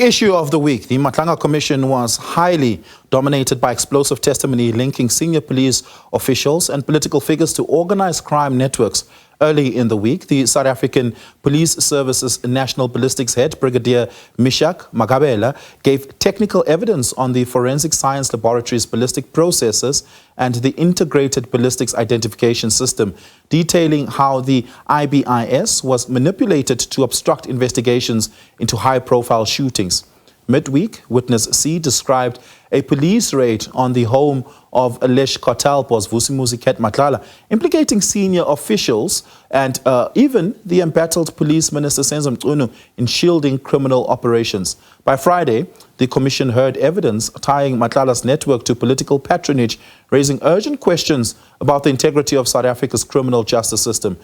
issue of the week. The Madlanga Commission was highly dominated by explosive testimony linking senior police officials and political figures to organized crime networks. Early in the week, the South African Police Service's National Ballistics Head, Brigadier Mishak Mkhabela, gave technical evidence on the Forensic Science Laboratory's ballistic processes and the Integrated Ballistics Identification System, detailing how the IBIS was manipulated to obstruct investigations into high-profile shootings. Midweek, Witness C described a police raid on the home of alleged cartel boss Ballistics Head Mishak, implicating senior officials and even the embattled police minister Ntebo Mokobo in shielding criminal operations. By Friday, the commission heard evidence tying Matlala's network to political patronage, raising urgent questions about the integrity of South Africa's criminal justice system.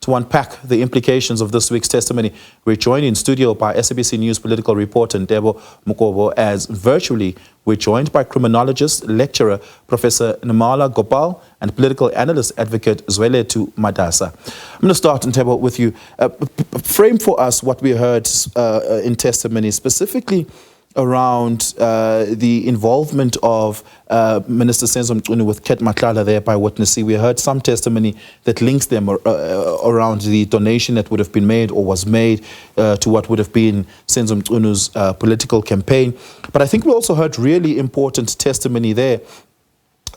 To unpack the implications of this week's testimony, we're joined in studio by SABC News political reporter Ntebo Mokobo, as virtually we're joined by criminologist, lecturer, Professor Nirmala Gopal, and political analyst advocate Zwelethu Madasa. I'm going to start, Ntebo, with you. Frame for us what we heard in testimony, specifically around the involvement of Minister Ntebo Mokobo with Ket Matlala there by Witness C. We heard some testimony that links them around the donation that would have been made or was made to what would have been Ntebo Mokobo's political campaign. But I think we also heard really important testimony there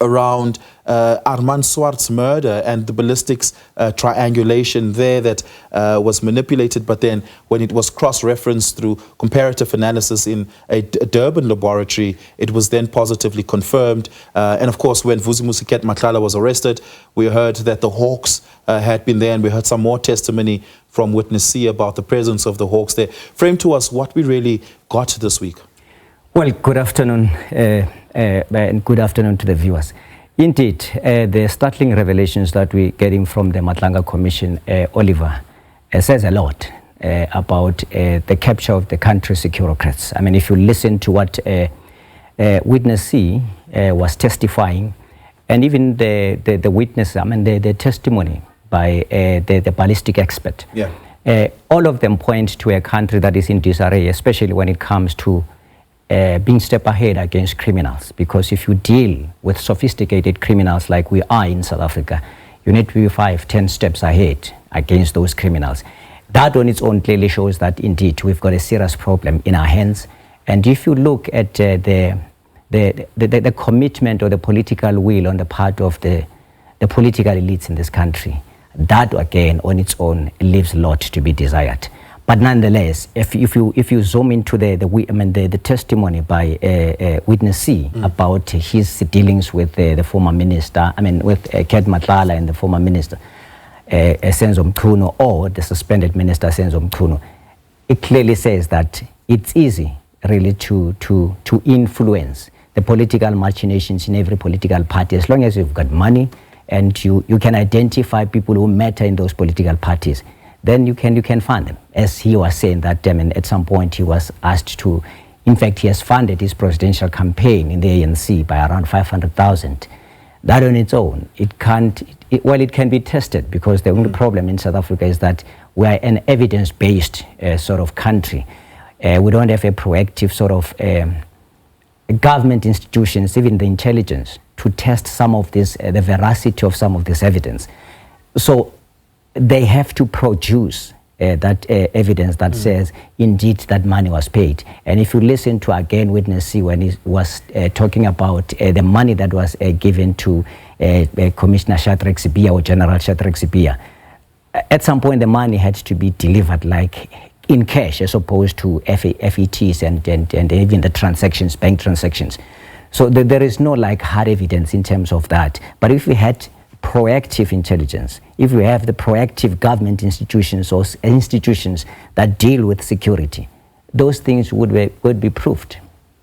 around Armand Swart's murder and the ballistics triangulation there that was manipulated, but then when it was cross-referenced through comparative analysis in a Durban laboratory, it was then positively confirmed. And of course, when Ballistics Head Mishak was arrested, we heard that the Hawks had been there, and we heard some more testimony from Witness C about the presence of the Hawks there. Frame to us what we really got this week. Well, good afternoon, and good afternoon to the viewers. Indeed, the startling revelations that we're getting from the Madlanga Commission, Oliver, says a lot about the capture of the country's securocrats. I mean, if you listen to what Witness C was testifying, and even the witness, I mean, the testimony by the ballistic expert, all of them point to a country that is in disarray, especially when it comes to being step ahead against criminals. Because if you deal with sophisticated criminals like we are in South Africa, you need to be 5-10 steps ahead against those criminals. That on its own clearly shows that indeed we've got a serious problem in our hands. And if you look at the commitment or the political will on the part of the political elites in this country, that again on its own leaves a lot to be desired. But nonetheless, if you zoom into the testimony by Witness C about his dealings with the former minister, I mean with Ket Matlala and the former minister Ntebo Mokobo, or the suspended minister Ntebo Mokobo, it clearly says that it's easy really to influence the political machinations in every political party, as long as you've got money and you can identify people who matter in those political parties. Then you can fund them. As he was saying that at some point he was asked to, in fact he has funded his presidential campaign in the ANC by around 500,000. That on its own, it can be tested, because the only problem in South Africa is that we are an evidence-based sort of country. We don't have a proactive sort of government institutions, even the intelligence, to test some of this, the veracity of some of this evidence. So they have to produce that evidence that says indeed that money was paid. And if you listen to again Witness C when he was talking about the money that was given to Commissioner Shadrack Sibia or General Shadrack Sibia, at some point the money had to be delivered like in cash, as opposed to FETs and even the transactions, bank transactions. So there is no like hard evidence in terms of that. But if we had proactive intelligence, if we have the proactive government institutions or institutions that deal with security, those things would be proved.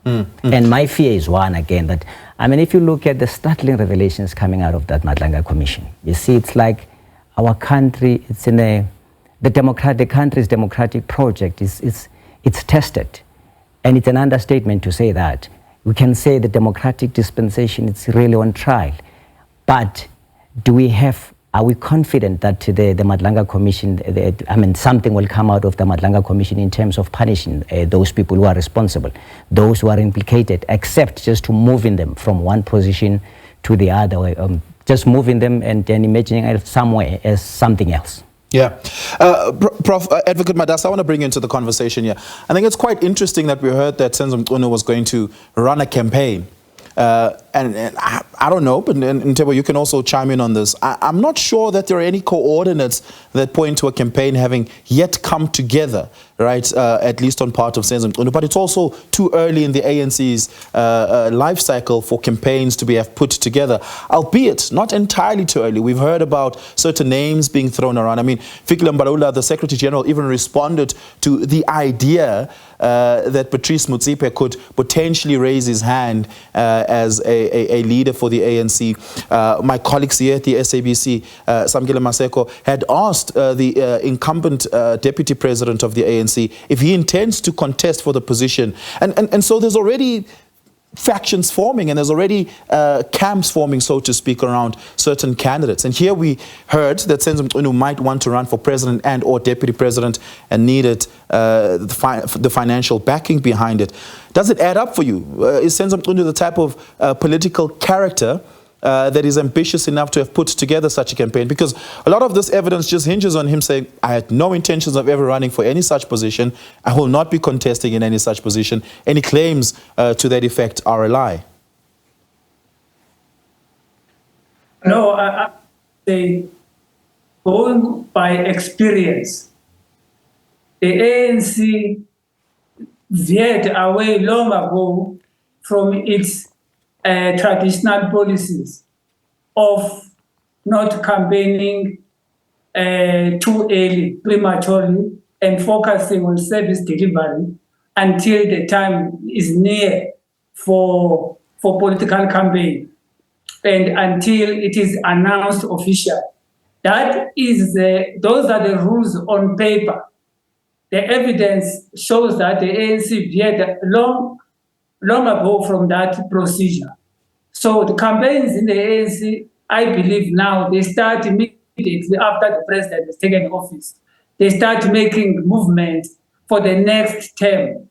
And my fear is one again, that I mean, if you look at the startling revelations coming out of that Madlanga Commission, you see it's like our country, it's in the country's democratic project it's tested, and it's an understatement to say that. We can say the democratic dispensation is really on trial, but do we have Are we confident that the Madlanga Commission, something will come out of the Madlanga Commission in terms of punishing those people who are responsible, those who are implicated, except just to moving them from one position to the other, just moving them and imagining it somewhere as something else? Yeah. Prof, Advocate Madasa, I want to bring you into the conversation here. I think it's quite interesting that we heard that Senzo Mchunu was going to run a campaign. And I don't know, but Ntebo, you can also chime in on this. I'm not sure that there are any coordinates that point to a campaign having yet come together, right, at least on part of Senzo Mchunu. But it's also too early in the ANC's life cycle for campaigns to be put together, albeit not entirely too early. We've heard about certain names being thrown around. I mean, Fikile Mbalula, the Secretary General, even responded to the idea that Patrice Motsepe could potentially raise his hand as a leader for the ANC. My colleagues here at the SABC, Samkele Maseko, had asked the incumbent deputy president of the ANC if he intends to contest for the position. And so there's already factions forming, and there's already camps forming, so to speak, around certain candidates. And here we heard that Senzo Mchunu might want to run for president and or deputy president and needed the financial backing behind it. Does it add up for you? Is Senzo Mchunu the type of political character that is ambitious enough to have put together such a campaign? Because a lot of this evidence just hinges on him saying, I had no intentions of ever running for any such position. I will not be contesting in any such position. Any claims to that effect are a lie. No, they going by experience. The ANC veered away long ago from its traditional policies of not campaigning too early, prematurely, and focusing on service delivery until the time is near for political campaign and until it is announced official. That is those are the rules on paper. The evidence shows that the ANC veered long ago from that procedure. So the campaigns in the ANC, I believe now, they start immediately after the president has taken office. They start making movement for the next term,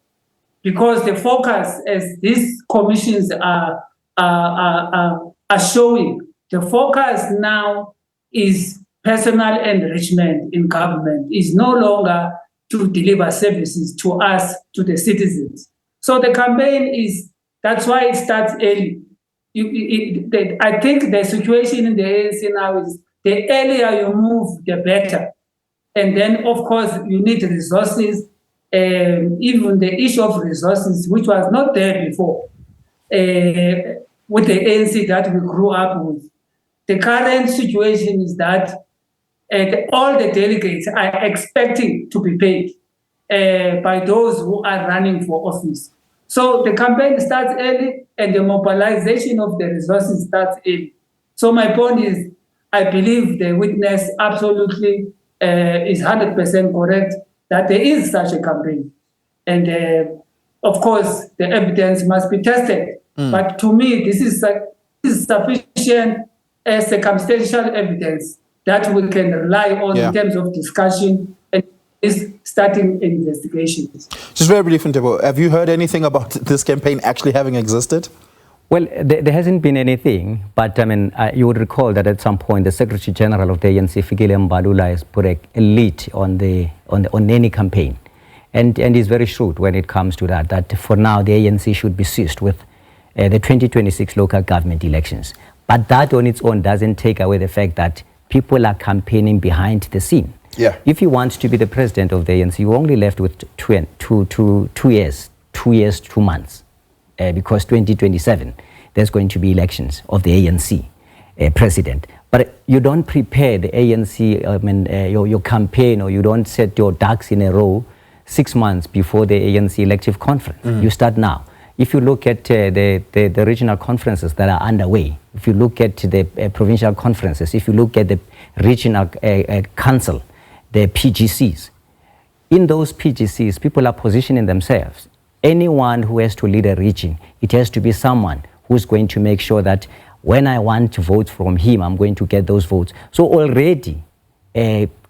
because the focus, as these commissions are showing, the focus now is personal enrichment in government, is no longer to deliver services to us, to the citizens. So the campaign that's why it starts early. I think the situation in the ANC now is the earlier you move, the better. And then, of course, you need resources, even the issue of resources, which was not there before, with the ANC that we grew up with. The current situation is that all the delegates are expecting to be paid by those who are running for office. So the campaign starts early and the mobilization of the resources starts early. So my point is, I believe the witness absolutely is 100% correct that there is such a campaign. And of course, the evidence must be tested. But to me, this is sufficient circumstantial evidence that we can rely on in terms of discussion and is starting investigations. Just very briefly, Ntebo, have you heard anything about this campaign actually having existed? Well, there hasn't been anything, but I mean, you would recall that at some point the Secretary General of the ANC, Fikile Mbalula, has put a lead on any campaign, and he's very shrewd when it comes to that. That for now the ANC should be ceased with the 2026 local government elections. But that on its own doesn't take away the fact that people are campaigning behind the scene. Yeah. If you want to be the president of the ANC, you're only left with 2 years, 2 months, because 2027, there's going to be elections of the ANC president. But you don't prepare the ANC, your campaign, or you don't set your ducks in a row 6 months before the ANC elective conference. You start now. If you look at the regional conferences that are underway, if you look at the provincial conferences, if you look at the regional council, the PGCs, in those PGCs, people are positioning themselves. Anyone who has to lead a region, it has to be someone who's going to make sure that When I want to vote from him, I'm going to get those votes. So already,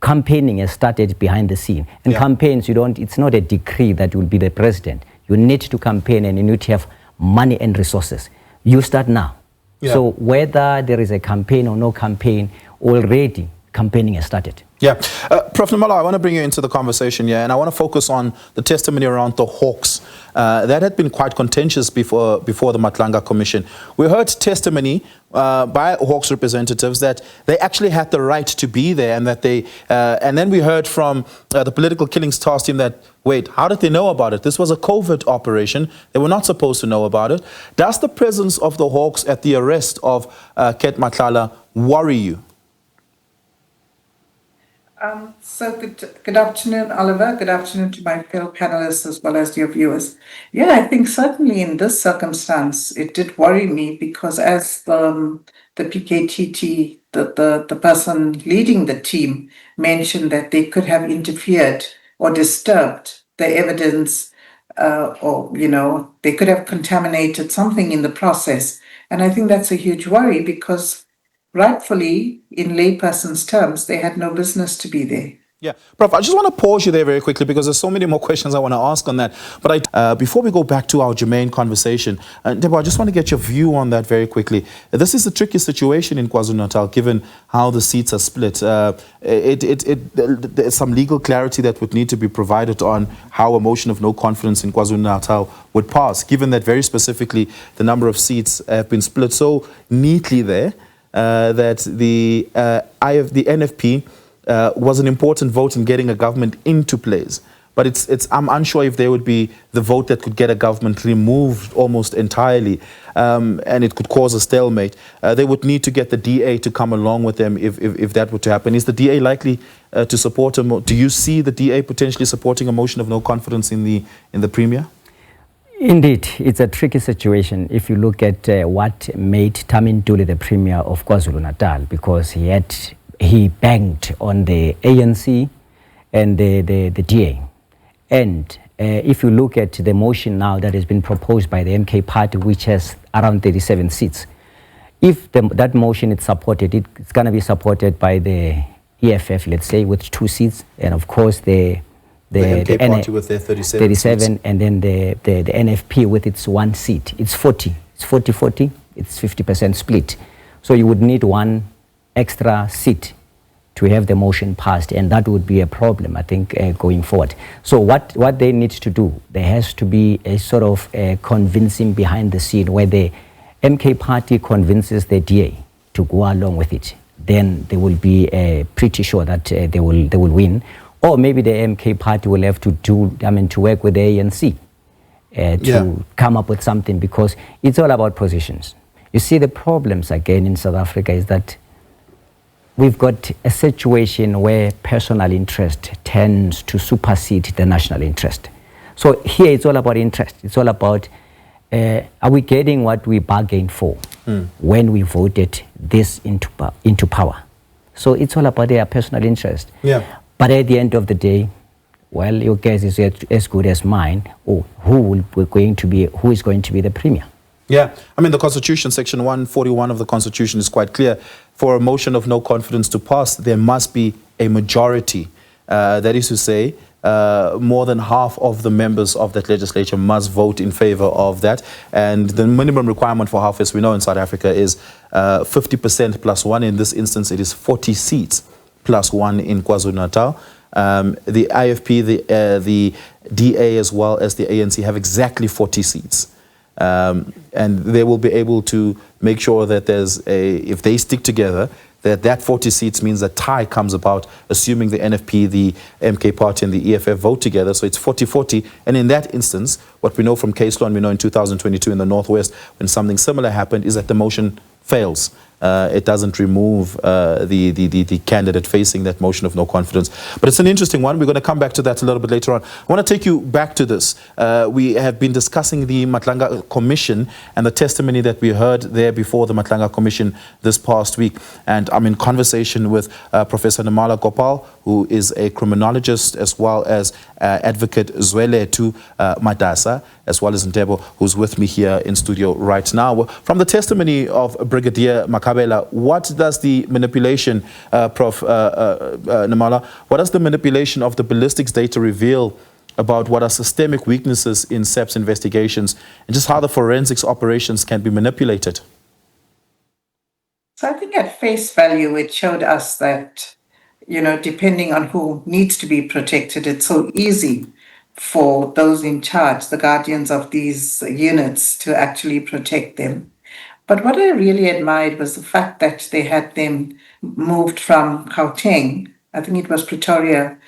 campaigning has started behind the scene. And campaigns, it's not a decree that you will be the president. You need to campaign and you need to have money and resources. You start now. So whether there is a campaign or no campaign, already campaigning has started. Yeah. Prof. Nirmala, I want to bring you into the conversation here, and I want to focus on the testimony around the Hawks. That had been quite contentious before the Madlanga Commission. We heard testimony by Hawks representatives that they actually had the right to be there, and that they, and then we heard from the political killings task team that, wait, how did they know about it? This was a covert operation. They were not supposed to know about it. Does the presence of the Hawks at the arrest of Ket Matlala worry you? So good afternoon, Oliver. Good afternoon to my fellow panelists as well as your viewers. Yeah, I think certainly in this circumstance, it did worry me because as the PKTT, the person leading the team mentioned that they could have interfered or disturbed the evidence or, they could have contaminated something in the process. And I think that's a huge worry because rightfully, in layperson's terms, they had no business to be there. Yeah, Prof, I just want to pause you there very quickly because there's so many more questions I want to ask on that. But before we go back to our germane conversation, Ntebo, I just want to get your view on that very quickly. This is a tricky situation in KwaZulu-Natal, given how the seats are split. There's some legal clarity that would need to be provided on how a motion of no confidence in KwaZulu-Natal would pass, given that very specifically the number of seats have been split so neatly there. That the NFP was an important vote in getting a government into place. But I'm unsure if there would be the vote that could get a government removed almost entirely, and it could cause a stalemate. They would need to get the DA to come along with them if that were to happen. Is the DA likely to support do you see the DA potentially supporting a motion of no confidence in the Premier? Indeed, it's a tricky situation if you look at what made Tamin Duli the Premier of KwaZulu-Natal, because he banged on the ANC and the DA. And if you look at the motion now that has been proposed by the MK party, which has around 37 seats, if that motion is supported, it's going to be supported by the EFF, let's say, with 2 seats, and of course the MK party with their 37 seats. And then the NFP with its 1 seat. It's 40. It's 40-40. It's 50% split. So you would need 1 extra seat to have the motion passed, and that would be a problem, I think, going forward. So what they need to do, there has to be a sort of convincing behind the scene where the MK party convinces the DA to go along with it. Then they will be pretty sure that they will win. Or maybe the MK party will have to to work with the ANC to come up with something, because it's all about positions. You see, the problems again in South Africa is that we've got a situation where personal interest tends to supersede the national interest. So here it's all about interest. It's all about, are we getting what we bargained for when we voted this into power? So it's all about their personal interest. Yeah. But at the end of the day, well, your guess is as good as mine. Or who is going to be the Premier? Yeah, I mean, the Constitution, Section 141 of the Constitution is quite clear. For a motion of no confidence to pass, there must be a majority. That is to say, more than half of the members of that legislature must vote in favor of that. And the minimum requirement for half, as we know in South Africa, is 50% plus 1. In this instance, it is 40 seats plus 1 in KwaZulu-Natal. The IFP, the DA, as well as the ANC have exactly 40 seats. And they will be able to make sure that if they stick together, that 40 seats means a tie comes about, assuming the NFP, the MK party, and the EFF vote together. So it's 40-40. And in that instance, what we know from case law, and we know in 2022 in the Northwest, when something similar happened, is that the motion fails. It doesn't remove the candidate facing that motion of no confidence. But it's an interesting one. We're going to come back to that a little bit later on. I want to take you back to this. We have been discussing the Madlanga Commission and the testimony that we heard there before the Madlanga Commission this past week. And I'm in conversation with Professor Nirmala Gopal, who is a criminologist, as well as advocate Zwelethu Madasa, as well as Ntebo, who's with me here in studio right now. From the testimony of Brigadier Mkhabela, what does the manipulation, Prof. Nirmala, what does the manipulation of the ballistics data reveal about what are systemic weaknesses in SAPS investigations, and just how the forensics operations can be manipulated? So I think at face value, it showed us that, depending on who needs to be protected, it's so easy for those in charge, the guardians of these units, to actually protect them. But what I really admired was the fact that they had them moved from Gauteng, I think it was Pretoria,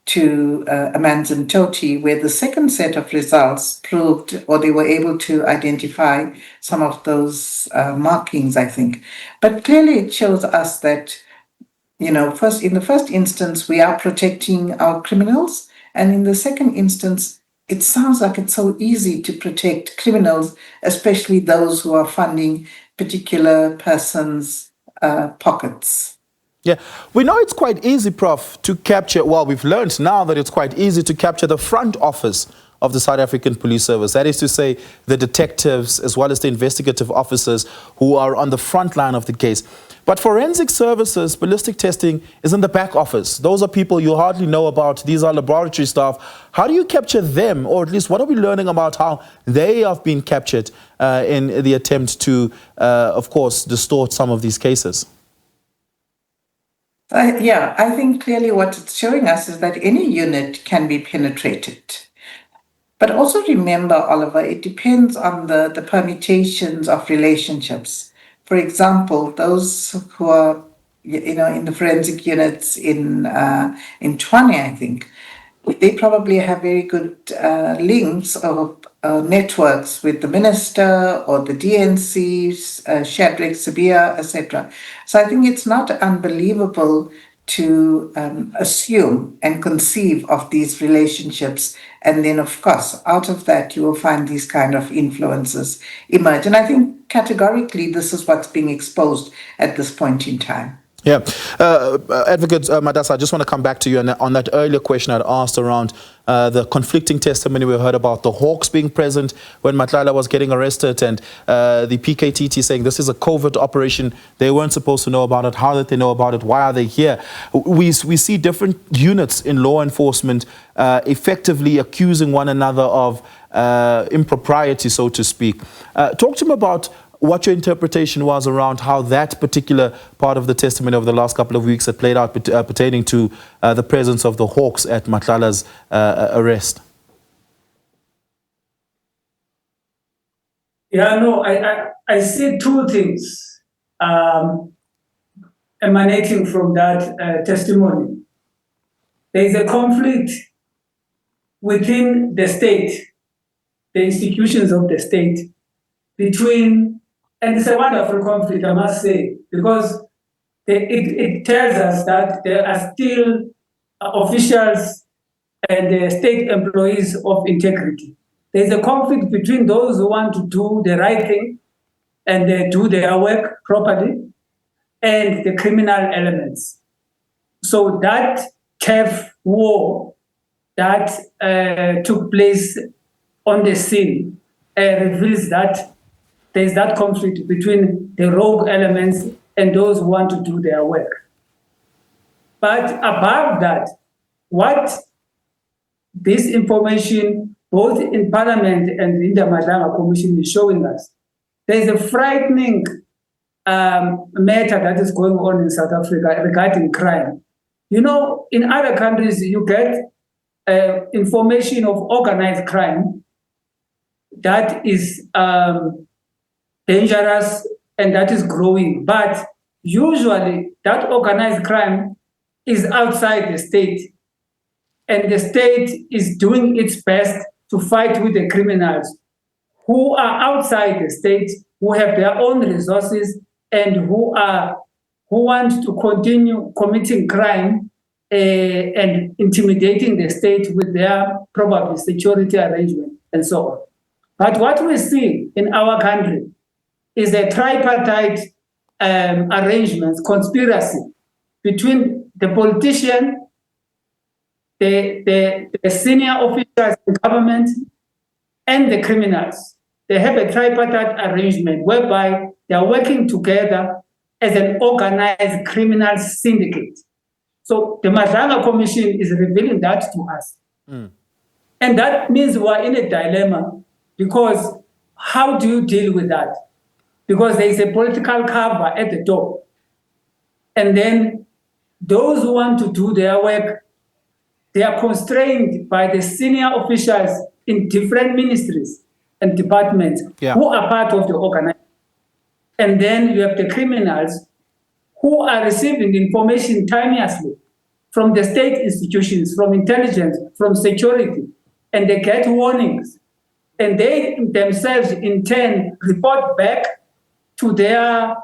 to Amanzimtoti, where the second set of results proved, or they were able to identify some of those markings, I think. But clearly it shows us that, in the first instance, we are protecting our criminals. And in the second instance, it sounds like it's so easy to protect criminals, especially those who are funding particular persons' pockets. Yeah, we know it's quite easy, Prof, to capture, well, we've learned now that it's quite easy to capture the front office of the South African Police Service. That is to say, the detectives as well as the investigative officers who are on the front line of the case. But forensic services, ballistic testing is in the back office. Those are people you hardly know about. These are laboratory staff. How do you capture them, or at least what are we learning about how they have been captured in the attempt to, of course, distort some of these cases? I think clearly what it's showing us is that any unit can be penetrated. But also remember, Oliver, it depends on the permutations of relationships. For example, those who are, in the forensic units in Tshwane, I think, they probably have very good links or networks with the minister or the DNC, Shadrach Sibia, etc. So I think it's not unbelievable to assume and conceive of these relationships. And then, of course, out of that, you will find these kind of influences emerge. And I think categorically, this is what's being exposed at this point in time. Yeah. Advocate Madasa, I just want to come back to you on that earlier question I'd asked around the conflicting testimony we heard about the Hawks being present when Madlanga was getting arrested, and the PKTT saying this is a covert operation. They weren't supposed to know about it. How did they know about it? Why are they here? We see different units in law enforcement effectively accusing one another of impropriety, so to speak. Talk to me about what your interpretation was around how that particular part of the testimony over the last couple of weeks had played out pertaining to the presence of the Hawks at Madlanga's arrest. Yeah, no, I see two things emanating from that testimony. There is a conflict within the state, the institutions of the state, between, and it's a wonderful conflict, I must say, because it tells us that there are still officials and state employees of integrity. There's a conflict between those who want to do the right thing and do their work properly and the criminal elements. So that turf war that took place on the scene reveals that there's that conflict between the rogue elements and those who want to do their work. But above that, what this information, both in Parliament and in the Madlanga Commission, is showing us, there's a frightening matter that is going on in South Africa regarding crime. You know, in other countries, you get information of organized crime that is dangerous and that is growing. But usually that organized crime is outside the state, and the state is doing its best to fight with the criminals who are outside the state, who have their own resources and who want to continue committing crime and intimidating the state with their probably security arrangement and so on. But what we see in our country is a tripartite arrangements, conspiracy between the politician, the senior officers in government, and the criminals. They have a tripartite arrangement whereby they are working together as an organized criminal syndicate. So the Madlanga Commission is revealing that to us. And that means we're in a dilemma, because how do you deal with that? Because there is a political cover at the door. And then those who want to do their work, they are constrained by the senior officials in different ministries and departments who are part of the organization. And then you have the criminals who are receiving information timelessly from the state institutions, from intelligence, from security, and they get warnings. And they themselves, in turn, report back to the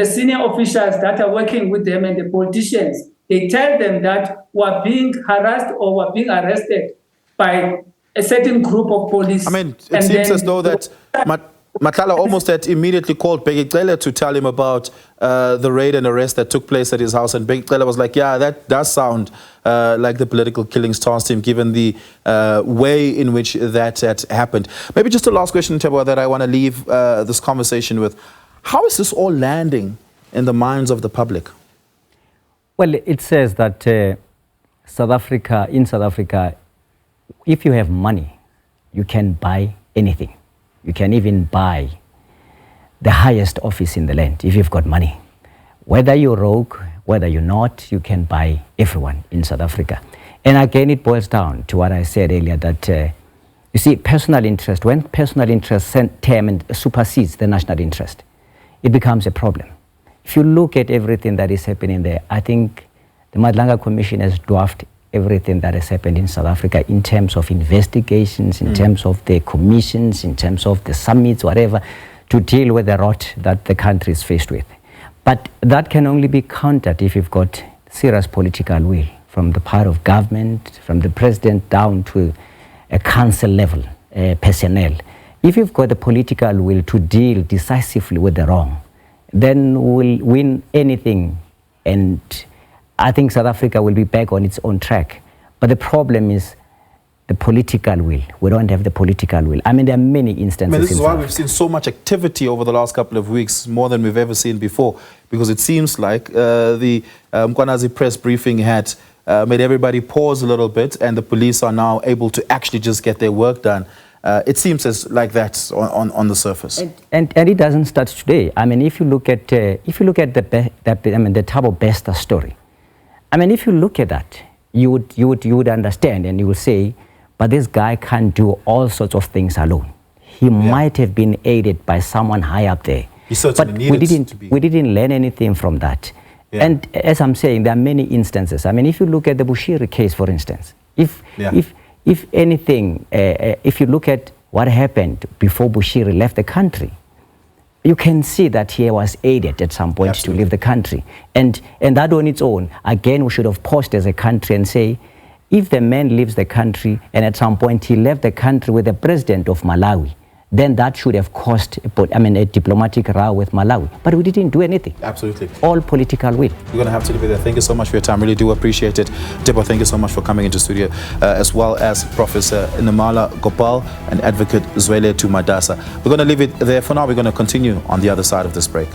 senior officials that are working with them and the politicians. They tell them that we're being harassed or we're being arrested by a certain group of police. I mean, it seems as though that Matlala almost had immediately called Begicela to tell him about the raid and arrest that took place at his house. And Begicela was like, yeah, that does sound like the political killings tossed him, given the way in which that had happened. Maybe just a last question, Ntebo, that I want to leave this conversation with. How is this all landing in the minds of the public? Well, it says that in South Africa, if you have money, you can buy anything. You can even buy the highest office in the land if you've got money. Whether you're rogue, whether you're not, you can buy everyone in South Africa. And again, it boils down to what I said earlier, that you see, personal interest, when personal interest supersedes the national interest, it becomes a problem. If you look at everything that is happening there, I think the Madlanga Commission has dwarfed everything that has happened in South Africa in terms of investigations, in terms of the commissions, in terms of the summits, whatever, to deal with the rot that the country is faced with. But that can only be countered if you've got serious political will from the part of government, from the president down to a council level personnel. If you've got the political will to deal decisively with the wrong, then we'll win anything, and I think South Africa will be back on its own track. But the problem is the political will. We don't have the political will. I mean, there are many instances. I mean, this is why we've seen so much activity over the last couple of weeks, more than we've ever seen before, because it seems like the Mkwanazi press briefing had made everybody pause a little bit, and the police are now able to actually just get their work done. It seems like that on the surface. And it doesn't start today. I mean, if you look at the Ntebo Bester story, I mean, if you look at that, you would understand, and you will say, but this guy can't do all sorts of things alone. He might have been aided by someone high up there. He certainly needed to be. We didn't learn anything from that. And as I'm saying, there are many instances. I mean, if you look at the Bushiri case, for instance, if anything, if you look at what happened before Bushiri left the country, you can see that he was aided at some point to leave the country. And that on its own, again, we should have paused as a country and say, if the man leaves the country and at some point he left the country with the president of Malawi, then that should have caused a diplomatic row with Malawi. But we didn't do anything. Absolutely. All political will. We're going to have to leave it there. Thank you so much for your time. Really do appreciate it. Ntebo, thank you so much for coming into studio, as well as Professor Nirmala, Gopal, and Advocate Zwelethu Madasa. We're going to leave it there for now. We're going to continue on the other side of this break.